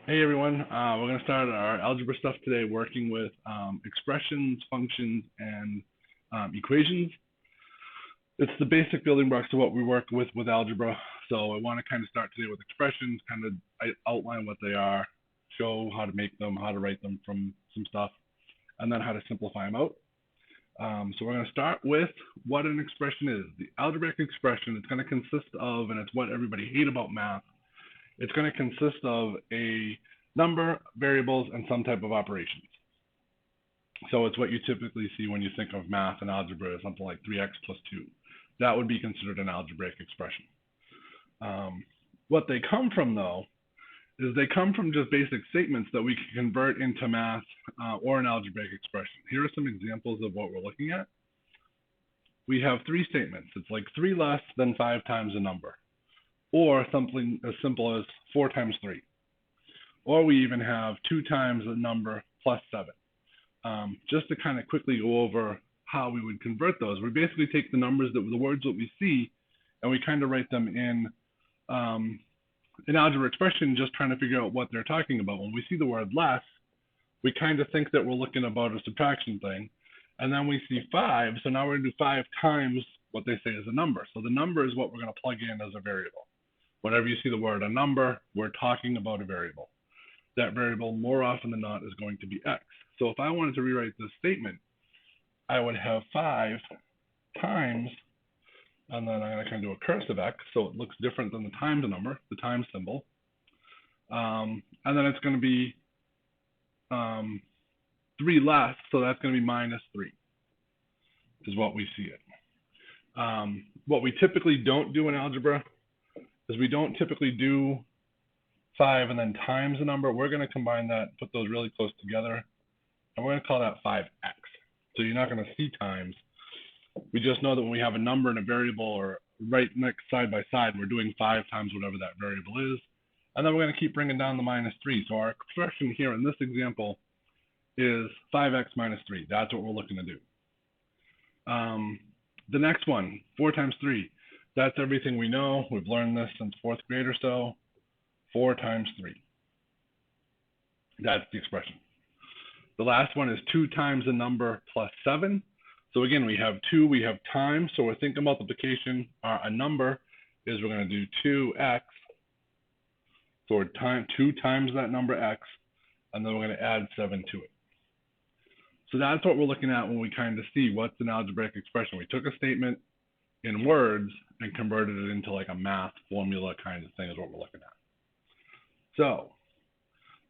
Hey everyone, we're going to start our algebra stuff today working with expressions, functions, and equations. It's the basic building blocks of what we work with algebra. So I want to kind of start today with expressions, kind of outline what they are, show how to make them, how to write them from some stuff, and then how to simplify them out. So we're going to start with what an expression is. The algebraic expression is going to consist of, and it's what everybody hates about math, it's going to consist of a number, variables, and some type of operations. So it's what you typically see when you think of math and algebra, something like 3x plus 2. That would be considered an algebraic expression. What they come from, though, is they come from just basic statements that we can convert into math or an algebraic expression. Here are some examples of what we're looking at. We have three statements. It's like 3 less than 5 times a number, or something as simple as 4 times 3. Or we even have 2 times a number plus 7. Just to kind of quickly go over how we would convert those, we basically take the numbers, the words that we see, and we kind of write them in an algebra expression, just trying to figure out what they're talking about. When we see the word less, we kind of think that we're looking about a subtraction thing. And then we see 5, so now we're going to do 5 times what they say is a number. So the number is what we're going to plug in as a variable. Whenever you see the word a number, we're talking about a variable. That variable, more often than not, is going to be x. So if I wanted to rewrite this statement, I would have 5 times, and then I'm going to kind of do a cursive x, so it looks different than the times number, the times symbol. And then it's going to be 3 less, so that's going to be minus 3, is what we see it. What we typically don't do in algebra is we don't typically do 5 and then times a number. We're going to combine that, put those really close together, and we're going to call that 5x. So you're not going to see times. We just know that when we have a number and a variable or right next side by side, we're doing 5 times whatever that variable is. And then we're going to keep bringing down the minus 3. So our expression here in this example is 5x minus 3. That's what we're looking to do. The next one, 4 times 3. That's everything we know. We've learned this since 4th grade or so. 4 times 3. That's the expression. The last one is 2 times a number plus 7. So again, we have 2, we have times. So we're thinking multiplication. A number is we're going to do 2x. So we're 2 times that number x, and then we're going to add 7 to it. So that's what we're looking at when we kind of see what's an algebraic expression. We took a statement in words and converted it into like a math formula kind of thing is what we're looking at. So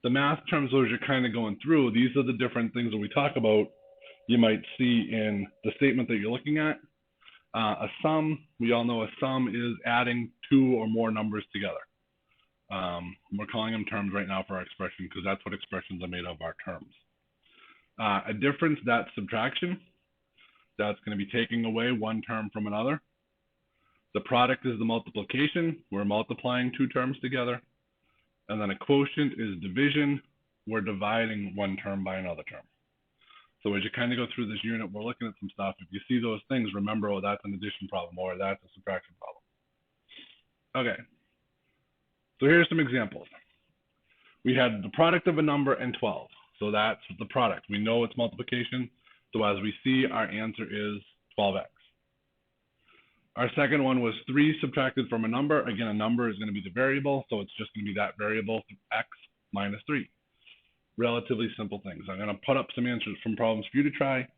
the math terms as you're kind of going through, these are the different things that we talk about you might see in the statement that you're looking at. A sum, we all know a sum is adding 2 or more numbers together. We're calling them terms right now for our expression because that's what expressions are made of, our terms. A difference, that's subtraction. That's going to be taking away one term from another. The product is the multiplication. We're multiplying 2 terms together. And then a quotient is division. We're dividing one term by another term. So as you kind of go through this unit, we're looking at some stuff. If you see those things, remember, oh, that's an addition problem or that's a subtraction problem. Okay. So here's some examples. We had the product of a number and 12. So that's the product. We know it's multiplication. So as we see, our answer is 12x. Our second one was 3 subtracted from a number. Again, a number is going to be the variable, so it's just going to be that variable, x minus 3. Relatively simple things. I'm going to put up some answers from problems for you to try.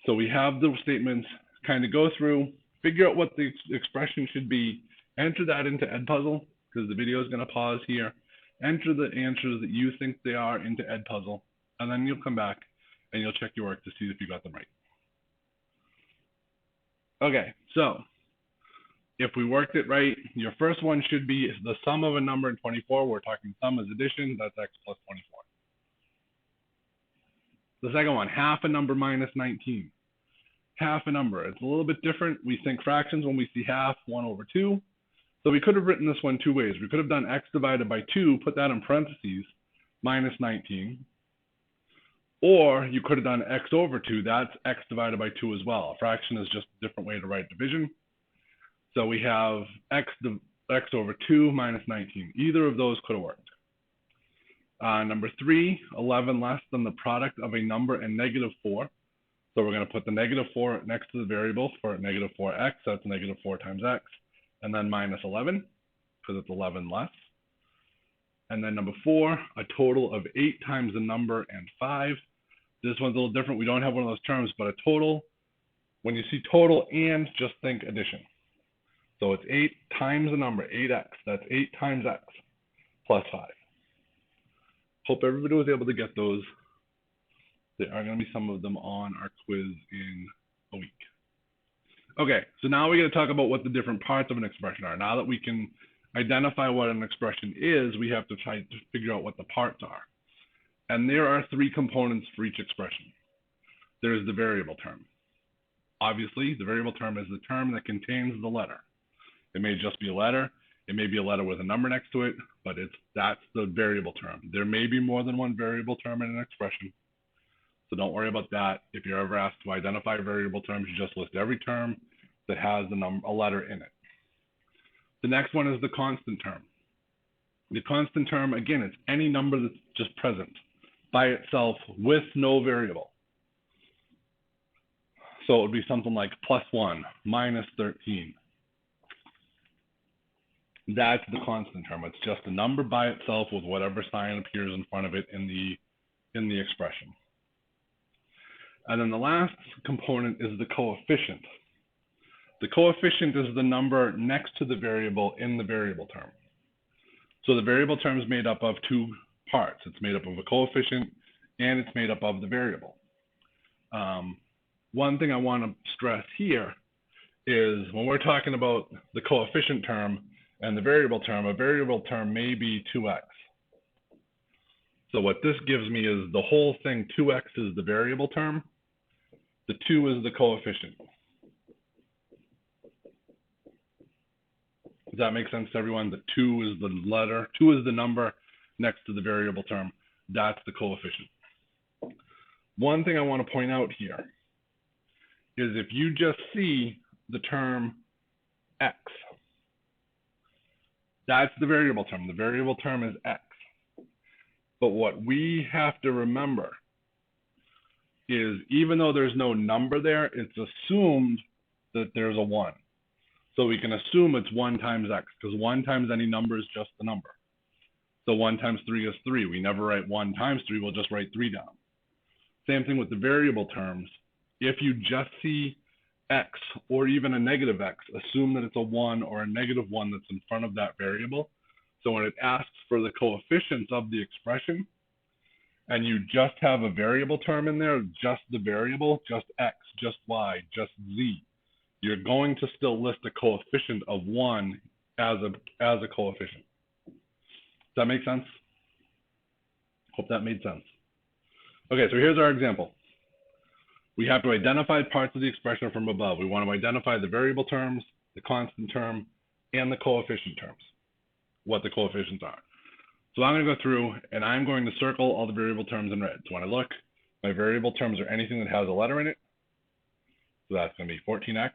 So we have the statements, kind of go through, figure out what the expression should be, enter that into Edpuzzle, because the video is going to pause here. Enter the answers that you think they are into Edpuzzle, and then you'll come back and you'll check your work to see if you got them right. Okay, so if we worked it right, your first one should be the sum of a number and 24. We're talking sum as addition. That's x plus 24. The second one, half a number minus 19. Half a number. It's a little bit different. We think fractions when we see half, 1 over 2. So we could have written this one 2 ways. We could have done x divided by 2, put that in parentheses, minus 19. Or you could have done x over 2. That's x divided by 2 as well. A fraction is just a different way to write division. So we have x x over 2 minus 19. Either of those could have worked. Number 3, 11 less than the product of a number and negative 4. So we're going to put the negative 4 next to the variable for negative 4x. That's negative 4 times x. And then minus 11, because it's 11 less. And then number 4, a total of 8 times the number and 5. This one's a little different. We don't have one of those terms, but a total, when you see total and, just think addition. So it's 8 times the number, 8x. That's 8 times x plus 5. Hope everybody was able to get those. There are going to be some of them on our quiz in a week. Okay, so now we're going to talk about what the different parts of an expression are. Now that we can identify what an expression is, we have to try to figure out what the parts are. And there are 3 components for each expression. There's the variable term. Obviously, the variable term is the term that contains the letter. It may just be a letter. It may be a letter with a number next to it, but that's the variable term. There may be more than one variable term in an expression, so don't worry about that. If you're ever asked to identify variable terms, you just list every term that has a letter in it. The next one is the constant term. The constant term, again, it's any number that's just present by itself with no variable. So it would be something like +1, -13. That's the constant term. It's just a number by itself with whatever sign appears in front of it in the expression. And then the last component is the coefficient. The coefficient is the number next to the variable in the variable term. So the variable term is made up of 2 parts. It's made up of a coefficient and it's made up of the variable. One thing I want to stress here is when we're talking about the coefficient term and the variable term, a variable term may be 2x. So what this gives me is the whole thing, 2x is the variable term, the 2 is the coefficient. Does that make sense to everyone? The 2 is the letter, 2 is the number next to the variable term. That's the coefficient. One thing I want to point out here is if you just see the term x, that's the variable term. The variable term is x. But what we have to remember is even though there's no number there, it's assumed that there's a 1. So we can assume it's 1 times x, because 1 times any number is just the number. So 1 times 3 is 3. We never write 1 times 3, we'll just write 3 down. Same thing with the variable terms. If you just see x or even a negative x, assume that it's a 1 or a negative 1 that's in front of that variable. So when it asks for the coefficients of the expression, and you just have a variable term in there, just the variable, just x, just y, just z, you're going to still list a coefficient of 1 as a coefficient. Does that make sense? Hope that made sense. Okay, so here's our example. We have to identify parts of the expression from above. We want to identify the variable terms, the constant term, and the coefficient terms, what the coefficients are. So I'm going to go through and I'm going to circle all the variable terms in red. So when I look, my variable terms are anything that has a letter in it. So that's going to be 14x.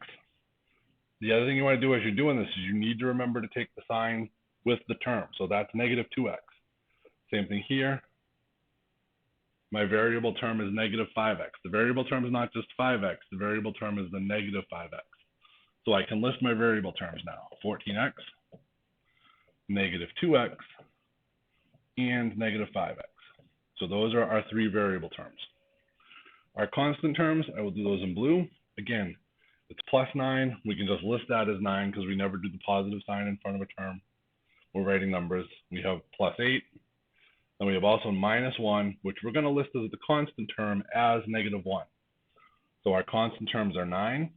The other thing you want to do as you're doing this is you need to remember to take the sign with the term. So that's negative 2x. Same thing here. My variable term is negative 5x. The variable term is not just 5x. The variable term is the negative 5x. So I can list my variable terms now. 14x, negative 2x, and negative 5x. So those are our 3 variable terms. Our constant terms, I will do those in blue. Again, it's +9. We can just list that as 9 because we never do the positive sign in front of a term. We're writing numbers. We have +8. Then we have also -1, which we're going to list as the constant term as -1. So our constant terms are 9,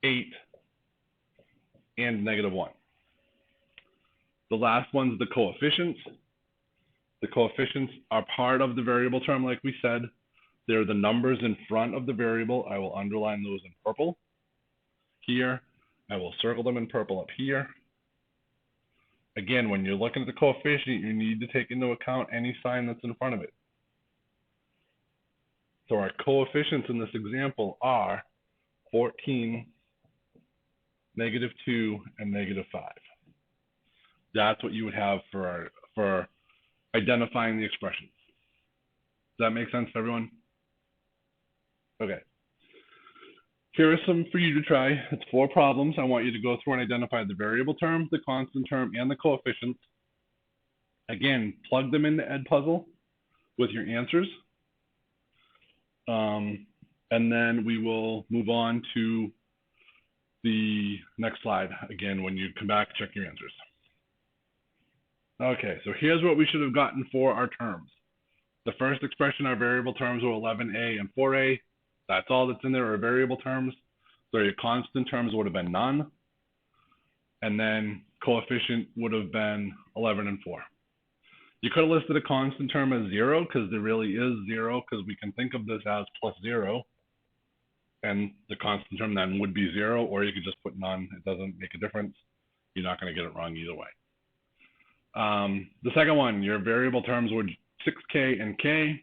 8, and -1. The last one's the coefficients. The coefficients are part of the variable term, like we said. They're the numbers in front of the variable. I will underline those in purple here. I will circle them in purple up here. Again, when you're looking at the coefficient, you need to take into account any sign that's in front of it. So our coefficients in this example are 14, -2, and -5. That's what you would have for identifying the expressions. Does that make sense to everyone? Okay. Here are some for you to try. It's 4 problems. I want you to go through and identify the variable term, the constant term, and the coefficients. Again, plug them into Edpuzzle with your answers. And then we will move on to the next slide. Again, when you come back, check your answers. Okay, so here's what we should have gotten for our terms. The first expression, our variable terms were 11a and 4a. That's all that's in there are variable terms. So your constant terms would have been none. And then coefficient would have been 11 and 4. You could have listed a constant term as 0 because there really is 0 because we can think of this as plus 0. And the constant term then would be 0, or you could just put none. It doesn't make a difference. You're not going to get it wrong either way. The second one, your variable terms were 6k and k.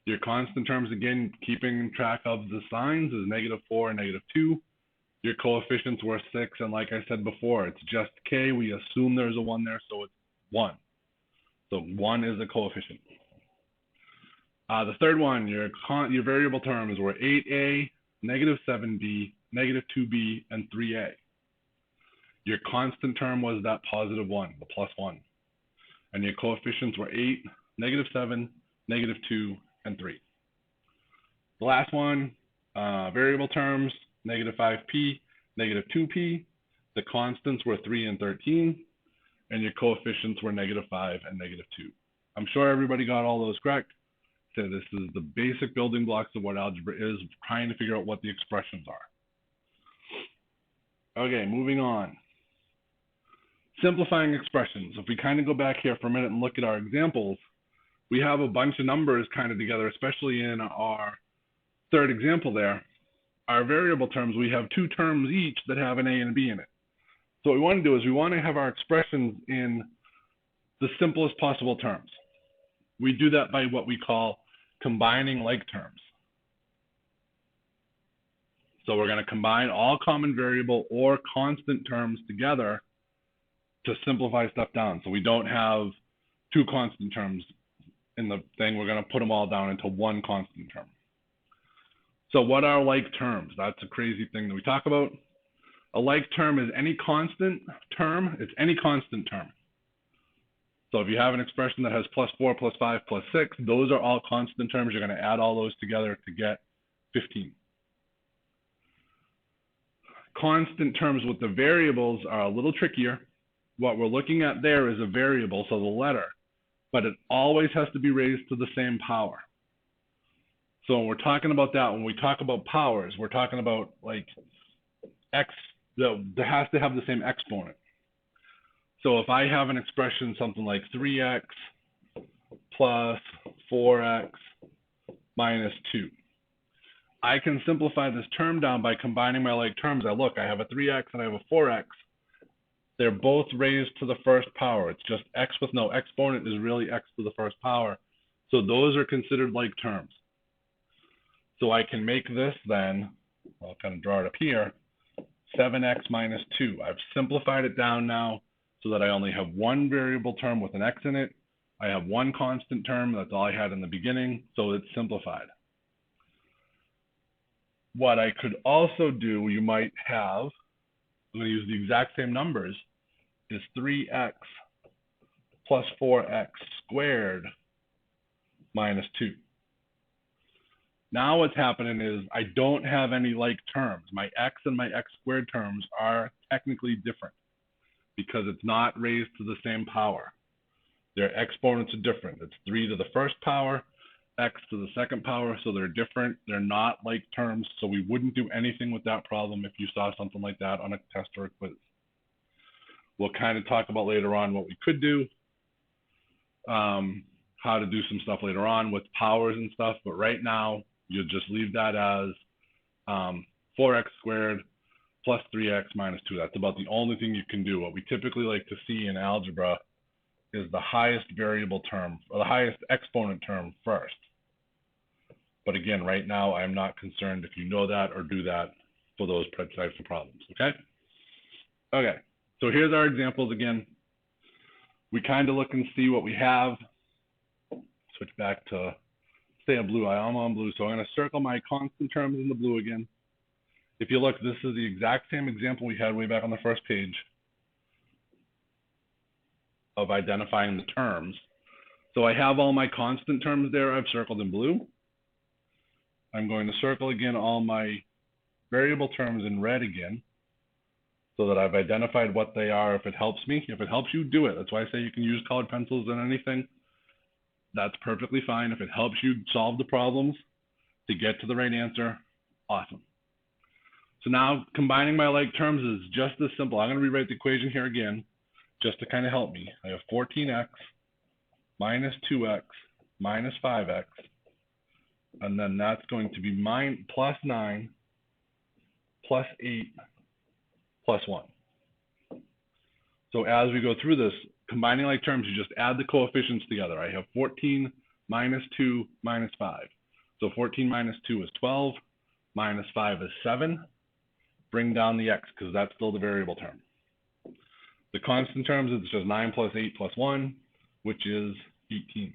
Your constant terms, again, keeping track of the signs, is -4 and -2. Your coefficients were 6, and like I said before, it's just k. We assume there's a 1 there, so it's 1. So 1 is the coefficient. The third one, your variable terms were 8a, -7b, -2b, and 3a. Your constant term was that positive 1, the plus 1. And your coefficients were 8, -7, -2, and 3. The last one, variable terms, -5p, -2p. The constants were 3 and 13. And your coefficients were -5 and -2. I'm sure everybody got all those correct. So this is the basic building blocks of what algebra is, trying to figure out what the expressions are. Okay, moving on. Simplifying expressions. If we kind of go back here for a minute and look at our examples, we have a bunch of numbers kind of together, especially in our third example there. Our variable terms, we have 2 terms each that have an a and a b in it. So what we want to do is we want to have our expressions in the simplest possible terms. We do that by what we call combining like terms. So we're going to combine all common variable or constant terms together to simplify stuff down. So we don't have 2 constant terms in the thing. We're going to put them all down into 1 constant term. So what are like terms? That's a crazy thing that we talk about. A like term is any constant term. It's any constant term. So if you have an expression that has +4, +5, +6, those are all constant terms. You're going to add all those together to get 15. Constant terms with the variables are a little trickier. What we're looking at there is a variable, so the letter, but it always has to be raised to the same power. So when we're talking about that, when we talk about powers, we're talking about like x, there has to have the same exponent. So if I have an expression, something like 3x plus 4x minus 2, I can simplify this term down by combining my like terms. I have a 3x and I have a 4x. They're both raised to the first power. It's just x with no exponent is really x to the first power. So those are considered like terms. So I can make this then, I'll kind of draw it up here, 7x minus 2. I've simplified it down now so that I only have 1 variable term with an x in it. I have 1 constant term. That's all I had in the beginning, so it's simplified. What I could also do, you might have, I'm going to use the exact same numbers, is 3x plus 4x squared minus 2. Now what's happening is I don't have any like terms. My x and my x squared terms are technically different because it's not raised to the same power. Their exponents are different. It's 3 to the first power, x to the second power, so they're different. They're not like terms, so we wouldn't do anything with that problem if you saw something like that on a test or a quiz. We'll kind of talk about later on what we could do, how to do some stuff later on with powers and stuff, but right now, you'll just leave that as 4x squared plus 3x minus 2. That's about the only thing you can do. What we typically like to see in algebra is the highest variable term, or the highest exponent term first. But again, right now, I'm not concerned if you know that or do that for those types of problems, okay? Okay, so here's our examples again. we kind of look and see what we have. Switch back to stay on blue. I'm on blue, so I'm going to circle my constant terms in the blue again. If you look, this is the exact same example we had way back on the first page of identifying the terms. So I have all my constant terms there I've circled in blue. I'm going to circle again all my variable terms in red again so that I've identified what they are. If it helps me, if it helps you, do it. That's why I say you can use colored pencils and anything. That's perfectly fine. If it helps you solve the problems to get to the right answer, awesome. So now combining my like terms is just as simple. I'm going to rewrite the equation here again just to kind of help me. I have 14x minus 2x minus 5x, and then that's going to be plus 9 plus 8 plus 1. So as we go through this, combining like terms, you just add the coefficients together. I have 14 minus 2 minus 5. So 14 minus 2 is 12, minus 5 is 7. Bring down the x because that's still the variable term. The constant terms, it's just 9 plus 8 plus 1, which is 18.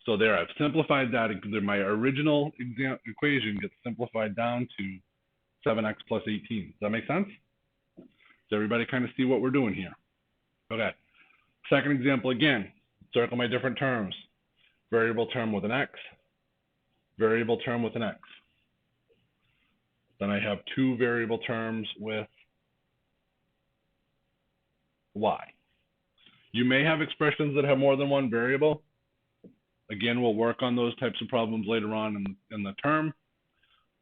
So there, I've simplified that. My original equation gets simplified down to 7x plus 18. Does that make sense? Does everybody kind of see what we're doing here? Okay. Second example again, circle my different terms. Variable term with an x, variable term with an x. Then I have two variable terms with y. You may have expressions that have more than one variable. Again, we'll work on those types of problems later on in the term,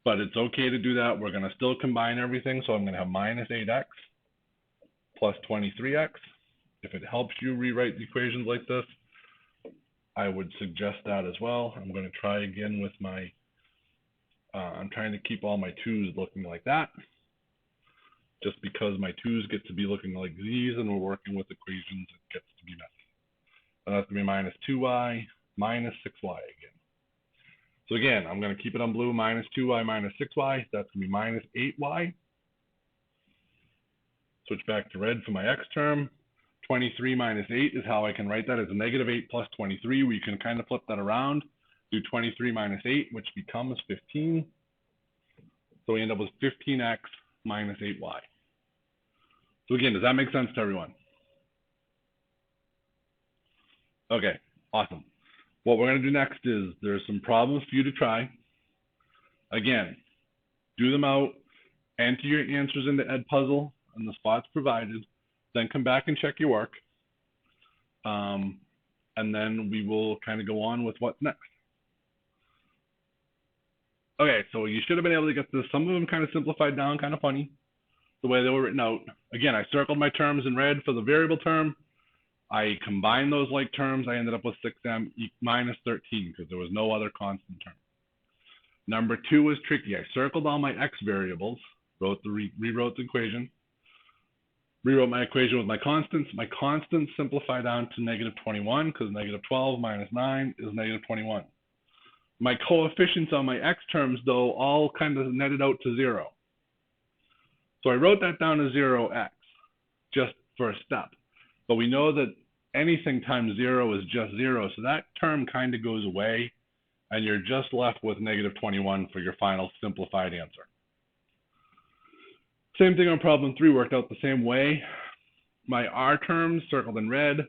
but it's okay to do that. We're going to still combine everything, so I'm going to have minus 8x plus 23x. If it helps you rewrite the equations like this, I would suggest that as well. I'm going to try again with my, I'm trying to keep all my 2's looking like that, just because my 2's get to be looking like these, and we're working with equations, it gets to be messy. And that's going to be minus 2y minus 6y again. So again, I'm going to keep it on blue, minus 2y minus 6y. That's going to be minus 8y. Switch back to red for my x term. 23 minus 8 is how I can write that as a negative 8 plus 23. We can kind of flip that around. Do 23 minus 8, which becomes 15. So we end up with 15x minus 8y. So again, does that make sense to everyone? Okay, awesome. What we're going to do next is there's some problems for you to try. Again, do them out, enter your answers into Edpuzzle and the spots provided, then come back and check your work. And then we will kind of go on with what's next. Okay, so you should have been able to get this. Some of them kind of simplified down, kind of funny, the way they were written out. Again, I circled my terms in red for the variable term. I combined those like terms. I ended up with 6m minus 13 because there was no other constant term. Number 2 was tricky. I circled all my x variables, rewrote the equation, rewrote my equation with my constants. My constants simplify down to negative 21 because negative 12 minus 9 is negative 21. My coefficients on my x terms, though, all kind of netted out to 0. So I wrote that down to 0x just for a step. But we know that anything times 0 is just 0, so that term kind of goes away, and you're just left with negative 21 for your final simplified answer. Same thing on problem 3, worked out the same way. My r terms circled in red,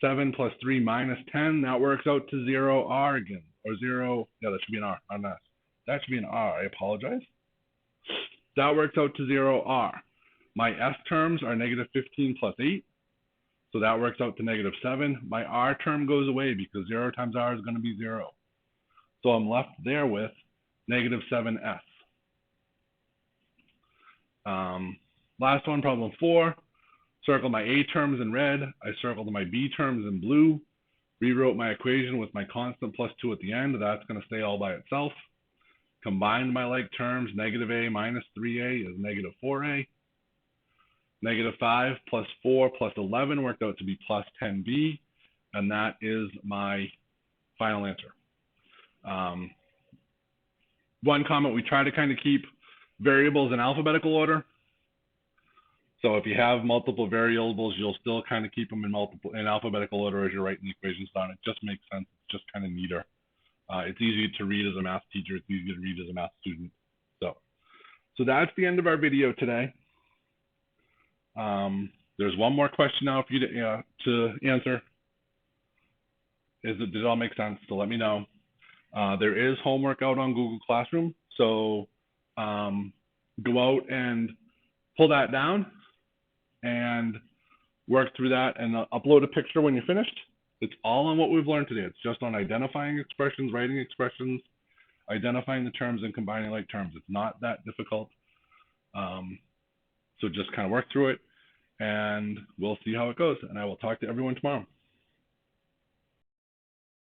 7 plus 3 minus 10, that works out to 0r again, or 0, yeah, that should be an r, not an s. That should be an r, I apologize. That works out to 0r. My s terms are negative 15 plus 8, so that works out to negative 7. My r term goes away because 0 times r is going to be 0. So I'm left there with negative 7s. Last one, problem 4. Circle my a terms in red. I circled my b terms in blue. Rewrote my equation with my constant plus 2 at the end. That's going to stay all by itself. Combined my like terms. Negative a minus 3a is negative 4a. Negative 5 plus 4 plus 11 worked out to be plus 10b. And that is my final answer. One comment, we try to kind of keep variables in alphabetical order. So if you have multiple variables, you'll still kind of keep them in alphabetical order as you're writing the equations down. It just makes sense. It's just kind of neater. It's easy to read as a math teacher. It's easy to read as a math student. So that's the end of our video today. There's one more question now for you to answer. Did it all make sense? So let me know. There is homework out on Google Classroom. So go out and pull that down and work through that and upload a picture when you're finished. It's all on what we've learned today. It's just on identifying expressions, writing expressions, identifying the terms, and combining like terms. It's not that difficult. So just kind of work through it, and we'll see how it goes. And I will talk to everyone tomorrow.